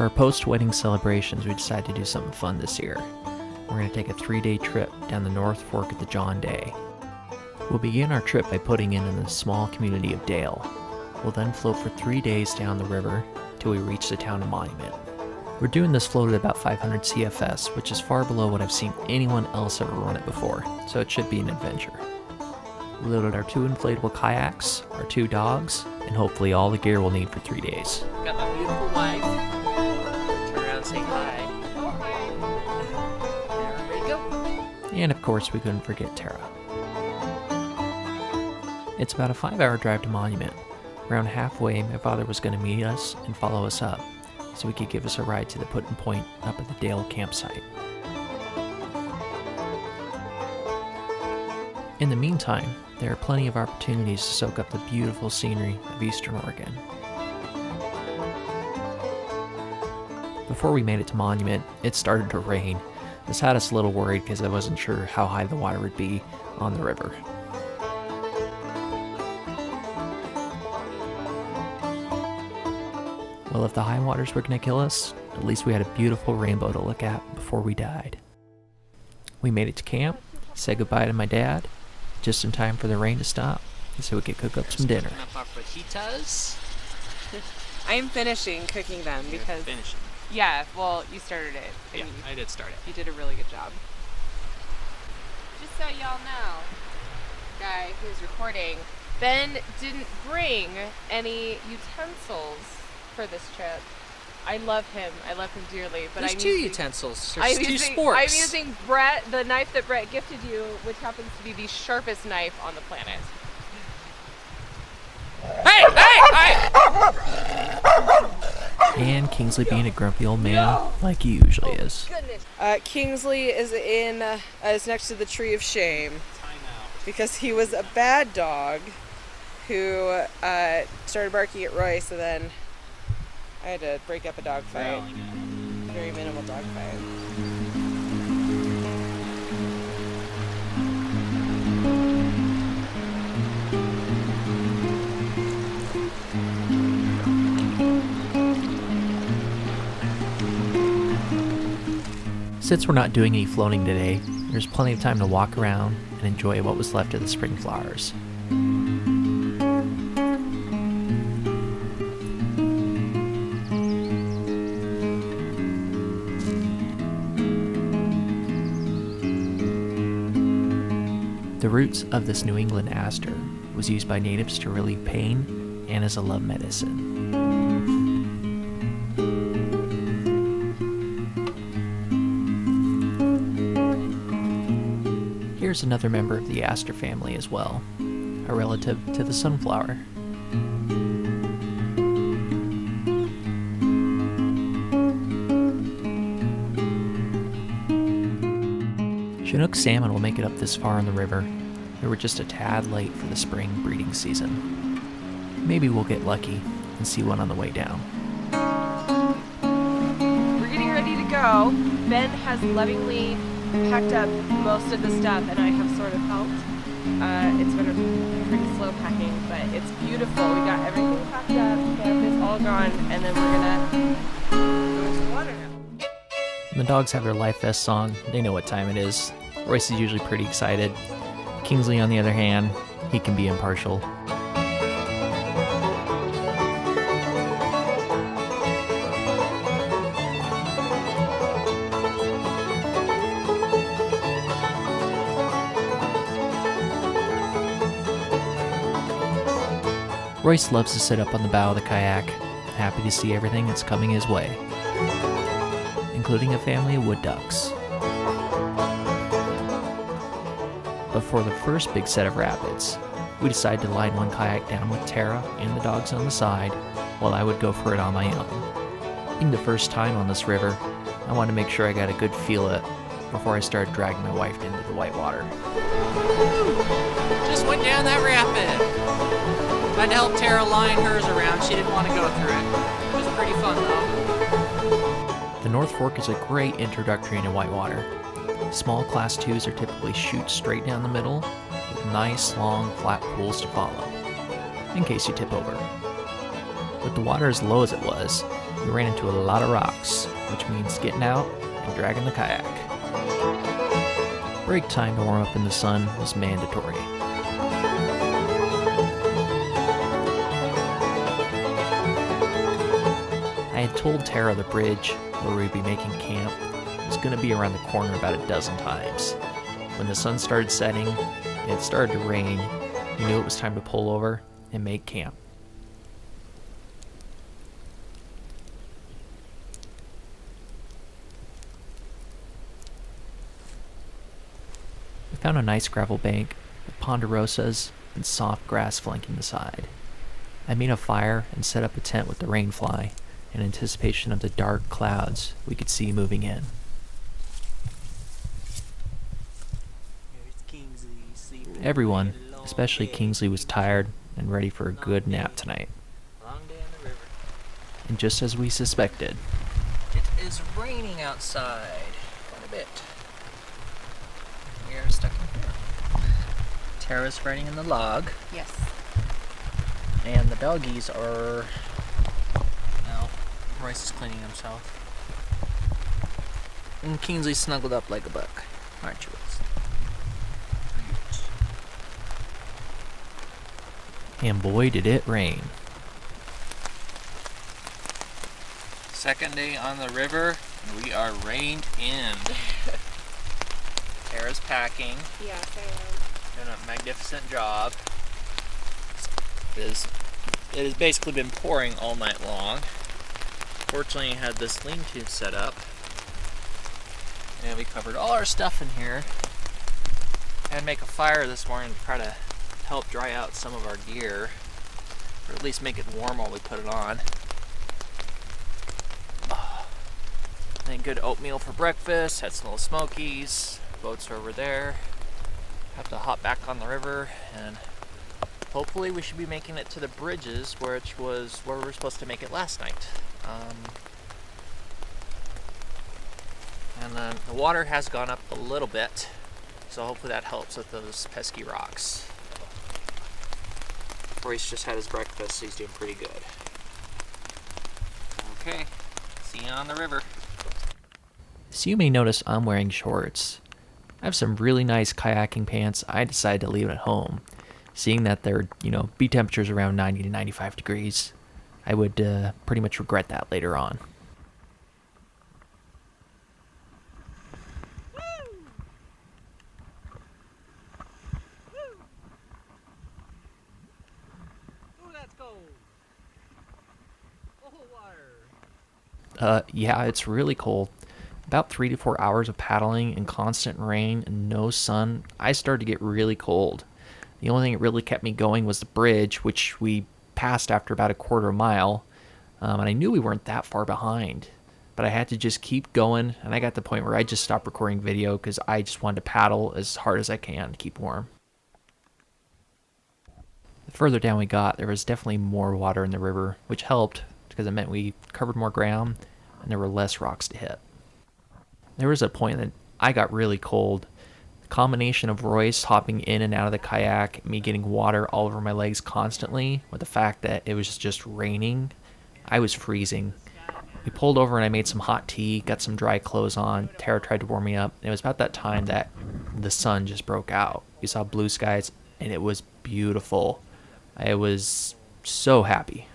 For our post-wedding celebrations, we decided to do something fun this year. We're going to take a 3-day trip down the North Fork of the John Day. We'll begin our trip by putting in the small community of Dale. We'll then float for 3 days down the river till we reach the town of Monument. We're doing this float at about 500 CFS, which is far below what I've seen anyone else ever run it before, so it should be an adventure. We loaded our 2 inflatable kayaks, our 2 dogs, and hopefully all the gear we'll need for 3 days. Got my beautiful wife. Turn around and say hi. There we go. And of course, we couldn't forget Tara. It's about a 5-hour drive to Monument. Around halfway, my father was going to meet us and follow us up, so he could give us a ride to the putting point up at the Dale campsite. In the meantime, there are plenty of opportunities to soak up the beautiful scenery of Eastern Oregon. Before we made it to Monument, it started to rain. This had us a little worried because I wasn't sure how high the water would be on the river. Well, if the high waters were going to kill us, at least we had a beautiful rainbow to look at before we died. We made it to camp, said goodbye to my dad, just in time for the rain to stop, so we could cook up some dinner. Our fajitas. I am finishing cooking them because... Finishing. Yeah, well, you started it. Yeah, I did start it. You did a really good job. Just so y'all know, guy who's recording, Ben didn't bring any utensils for this trip. I love him dearly, but There's I'm 2 using, utensils. There's 2 sporks. I'm using Brett, the knife that Brett gifted you, which happens to be the sharpest knife on the planet. Hey! And Kingsley being a grumpy old man, like he usually is. Kingsley is is next to the tree of shame because he was a bad dog who started barking at Royce, and then I had to break up a dog fight. Very minimal dog fight. Since we're not doing any floating today, there's plenty of time to walk around and enjoy what was left of the spring flowers. The roots of this New England aster was used by natives to relieve pain and as a love medicine. Here's another member of the aster family as well, a relative to the sunflower. Chinook salmon will make it up this far in the river. We were just a tad late for the spring breeding season. Maybe we'll get lucky and see one on the way down. We're getting ready to go. Ben has lovingly packed up most of the stuff, and I have sort of helped. It's been a pretty slow packing, but it's beautiful. We got everything packed up, camp is all gone, and then we're gonna go into the water now. When the dogs have their life vest song, they know what time it is. Royce is usually pretty excited. Kingsley, on the other hand, he can be impartial. Royce loves to sit up on the bow of the kayak, happy to see everything that's coming his way, including a family of wood ducks. But for the first big set of rapids, we decided to line one kayak down with Tara and the dogs on the side, while I would go for it on my own. Being the first time on this river, I wanted to make sure I got a good feel of it before I started dragging my wife into the white water. Just went down that rapid. I had to help Tara line hers around. She didn't want to go through it. It was pretty fun though. The North Fork is a great introductory into whitewater. Small Class 2s are typically shoot straight down the middle, with nice, long, flat pools to follow, in case you tip over. With the water as low as it was, we ran into a lot of rocks, which means getting out and dragging the kayak. Break time to warm up in the sun was mandatory. I had told Tara the bridge where we'd be making camp was going to be around the corner about a dozen times. When the sun started setting and it started to rain, we knew it was time to pull over and make camp. We found a nice gravel bank with ponderosas and soft grass flanking the side. I made a fire and set up a tent with the rainfly in anticipation of the dark clouds we could see moving in. There's Kingsley sleeping. Everyone, especially Kingsley, was tired and ready for a good nap tonight. Long day on the river. And just as we suspected, It is raining outside quite a bit. We are stuck in here. Tara's riding in the log, Yes. and the doggies are... Well, Royce is cleaning himself. And Kingsley snuggled up like a buck. Aren't you, Royce? and boy did it rain. Second day on the river, and we are reined in. Tara's packing, Yes, I doing a magnificent job. It has basically been pouring all night long. Fortunately, I had this lean-to set up, and we covered all our stuff in here. I had to make a fire this morning to try to help dry out some of our gear, or at least make it warm while we put it on. And good oatmeal for breakfast, had some little smokies, boats are over there. Have to hop back on the river, and hopefully we should be making it to the bridges, which was where we were supposed to make it last night. And then the water has gone up a little bit, so hopefully that helps with those pesky rocks. Royce just had his breakfast, so he's doing pretty good. Okay, see you on the river. So you may notice I'm wearing shorts. I have some really nice kayaking pants I decided to leave at home. Seeing that they're, be temperatures around 90 to 95 degrees, I would pretty much regret that later on. Yeah, it's really cold. About 3 to 4 hours of paddling and constant rain and no sun, I started to get really cold. The only thing that really kept me going was the bridge, which we passed after about a quarter mile, and I knew we weren't that far behind. But I had to just keep going, and I got to the point where I just stopped recording video because I just wanted to paddle as hard as I can to keep warm. The further down we got, there was definitely more water in the river, which helped because it meant we covered more ground and there were less rocks to hit. There was a point that I got really cold. The combination of Royce hopping in and out of the kayak, me getting water all over my legs constantly, with the fact that it was just raining, I was freezing. We pulled over and I made some hot tea, got some dry clothes on. Tara tried to warm me up. And it was about that time that the sun just broke out. We saw blue skies and it was beautiful. I was so happy.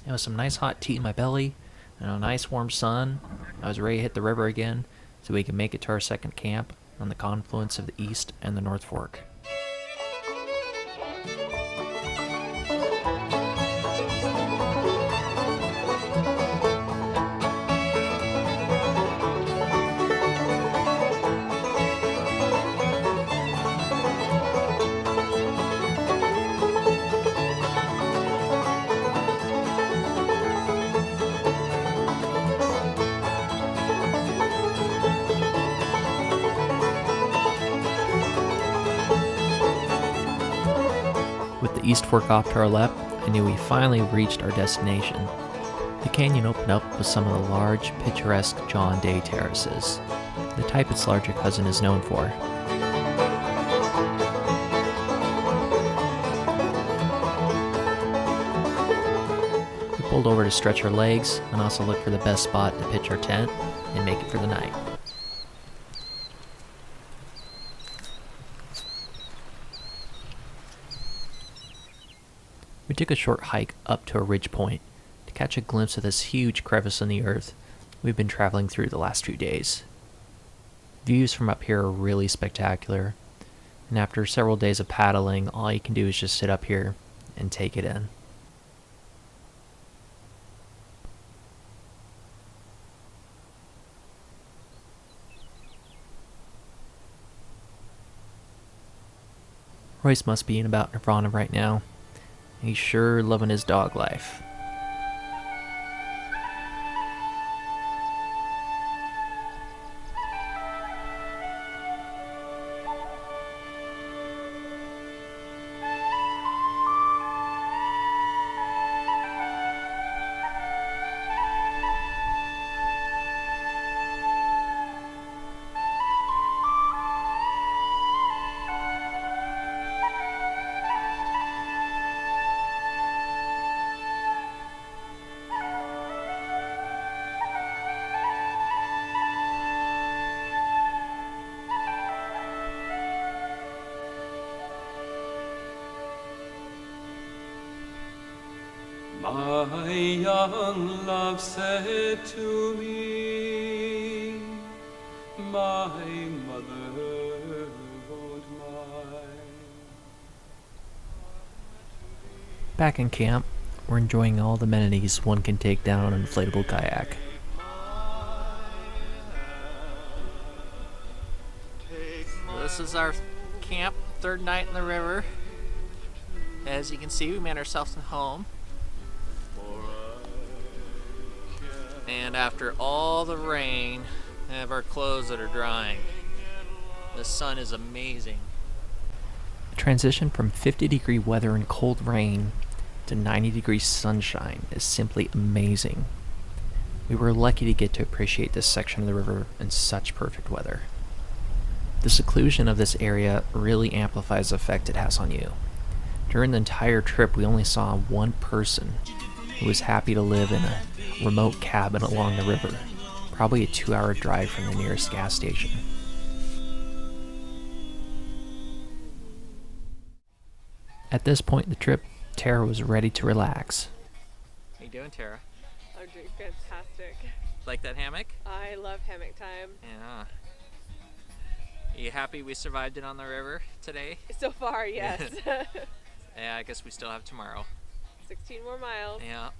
It was some nice hot tea in my belly and a nice warm sun. I was ready to hit the river again so we could make it to our second camp on the confluence of the East and the North Fork. With the East Fork off to our left, I knew we finally reached our destination. The canyon opened up with some of the large, picturesque John Day terraces, the type its larger cousin is known for. pulled over to stretch our legs and also look for the best spot to pitch our tent and make it for the night. We took a short hike up to a ridge point to catch a glimpse of this huge crevice in the earth we've been traveling through the last few days. Views from up here are really spectacular, and after several days of paddling, all you can do is just sit up here and take it in. Royce must be in about nirvana right now. He's sure loving his dog life. My young love said to me, my mother won't mind. Back in camp, we're enjoying all the amenities one can take down an inflatable kayak. This is our camp, third night in the river. As you can see, we made ourselves a home. And after all the rain, we have our clothes that are drying. The sun is amazing. The transition from 50-degree weather and cold rain to 90-degree sunshine is simply amazing. We were lucky to get to appreciate this section of the river in such perfect weather. The seclusion of this area really amplifies the effect it has on you. During the entire trip, we only saw one person who was happy to live in a remote cabin along the river, probably a 2-hour drive from the nearest gas station. At this point in the trip, Tara was ready to relax. How you doing, Tara? I'm doing fantastic. Like that hammock? I love hammock time. Yeah. Are you happy we survived it on the river today? So far, yes. Yeah, I guess we still have tomorrow. 16 more miles. Yeah.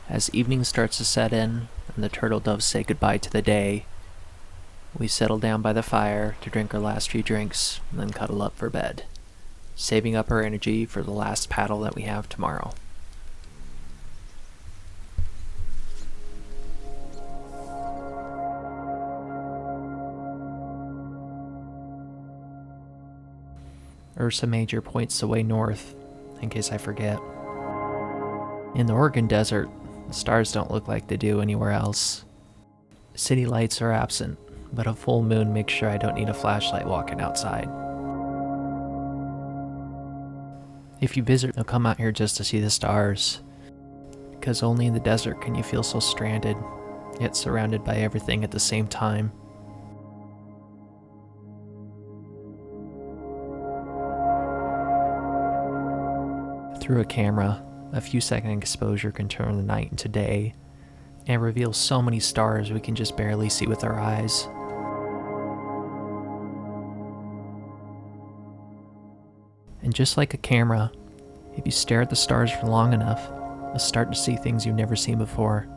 As evening starts to set in and the turtle doves say goodbye to the day, we settle down by the fire to drink our last few drinks and then cuddle up for bed, saving up our energy for the last paddle that we have tomorrow. Ursa Major points the way north, in case I forget. In the Oregon desert, the stars don't look like they do anywhere else. City lights are absent, but a full moon makes sure I don't need a flashlight walking outside. If you visit, you'll come out here just to see the stars, because only in the desert can you feel so stranded, yet surrounded by everything at the same time. Through a camera, a few second exposure can turn the night into day, and reveal so many stars we can just barely see with our eyes. And just like a camera, if you stare at the stars for long enough, you'll start to see things you've never seen before.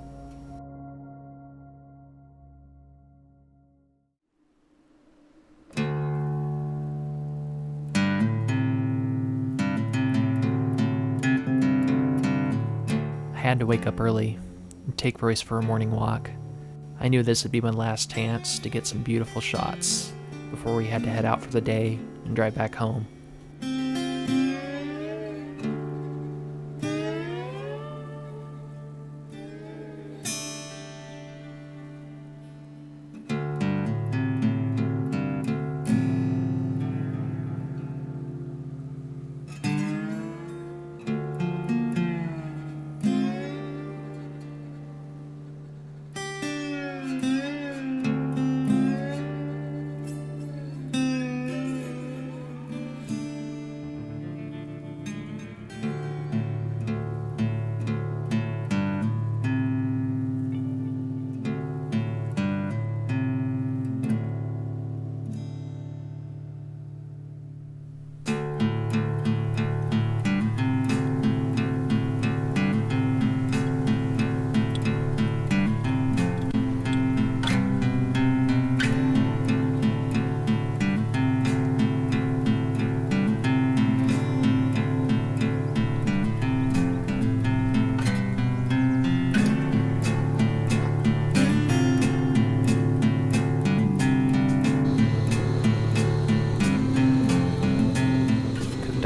I had to wake up early and take Royce for a morning walk. I knew this would be my last chance to get some beautiful shots before we had to head out for the day and drive back home.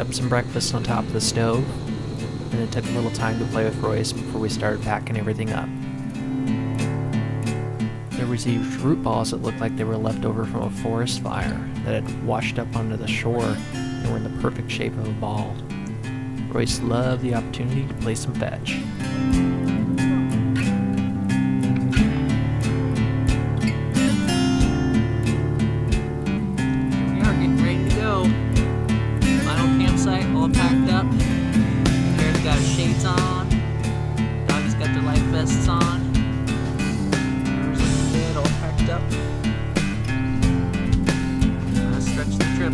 up some breakfast on top of the stove, and it took a little time to play with Royce before we started packing everything up. There was these root balls that looked like they were left over from a forest fire that had washed up onto the shore and were in the perfect shape of a ball. Royce loved the opportunity to play some fetch. We are getting ready to go. Final campsite all packed up. Bear's got his shades on. Dog's got their life vests on. All packed up. Let's stretch the trip.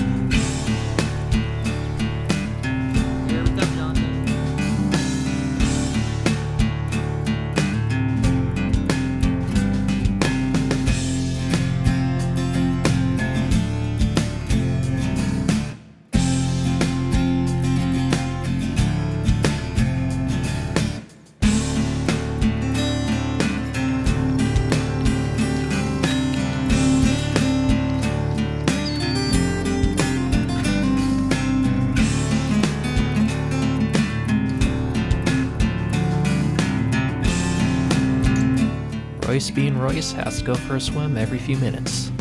Here we come, John. Royce being Royce has to go for a swim every few minutes.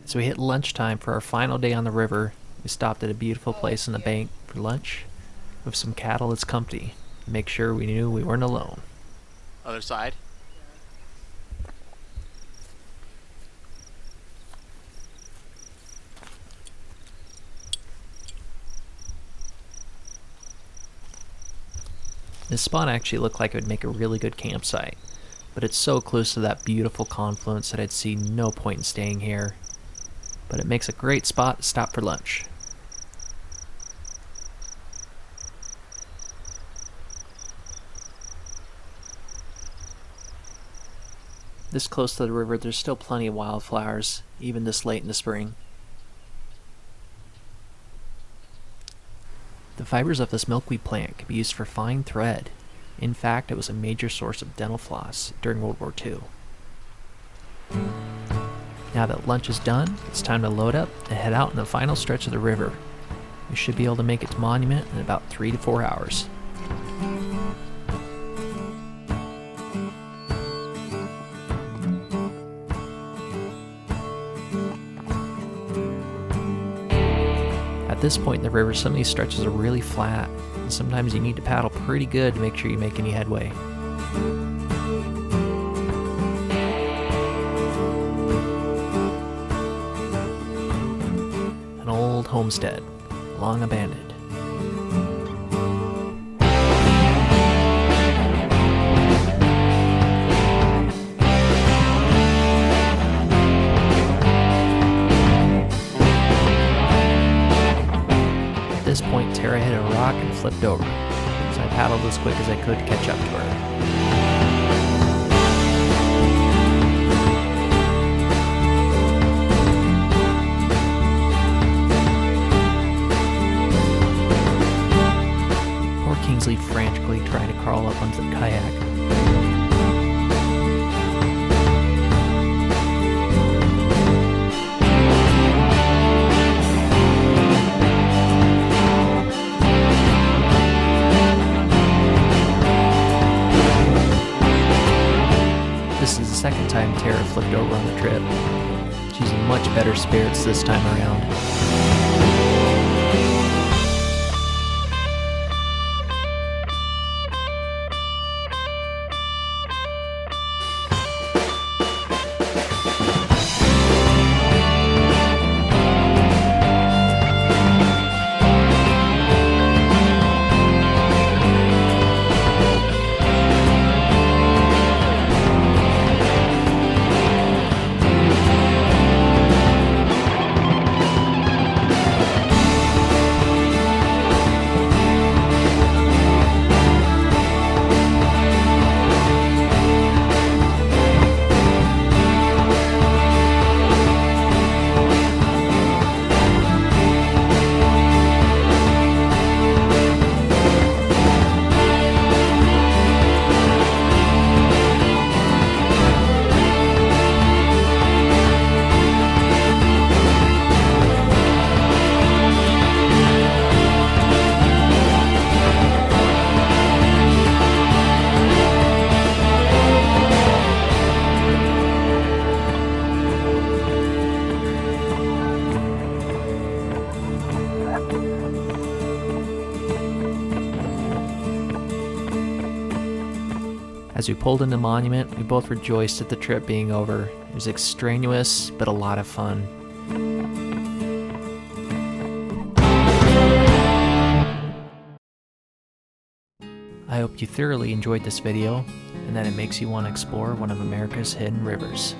As we hit lunchtime for our final day on the river, we stopped at a beautiful place on the bank for lunch with some cattle as company to make sure we knew we weren't alone. Other side. This spot actually looked like it would make a really good campsite, but it's so close to that beautiful confluence that I'd see no point in staying here. But it makes a great spot to stop for lunch. This close to the river, there's still plenty of wildflowers, even this late in the spring. The fibers of this milkweed plant can be used for fine thread. In fact, it was a major source of dental floss during World War II. Now that lunch is done, it's time to load up and head out in the final stretch of the river. We should be able to make it to Monument in about 3 to 4 hours. At this point in the river, some of these stretches are really flat, and sometimes you need to paddle pretty good to make sure you make any headway. An old homestead, long abandoned. At this point, Tara hit a rock and flipped over, so I paddled as quick as I could to catch up to her. Kingsley frantically trying to crawl up onto the kayak. This is the second time Tara flipped over on the trip. She's in much better spirits this time around. As we pulled into Monument, we both rejoiced at the trip being over. It was extraneous, but a lot of fun. I hope you thoroughly enjoyed this video, and that it makes you want to explore one of America's hidden rivers.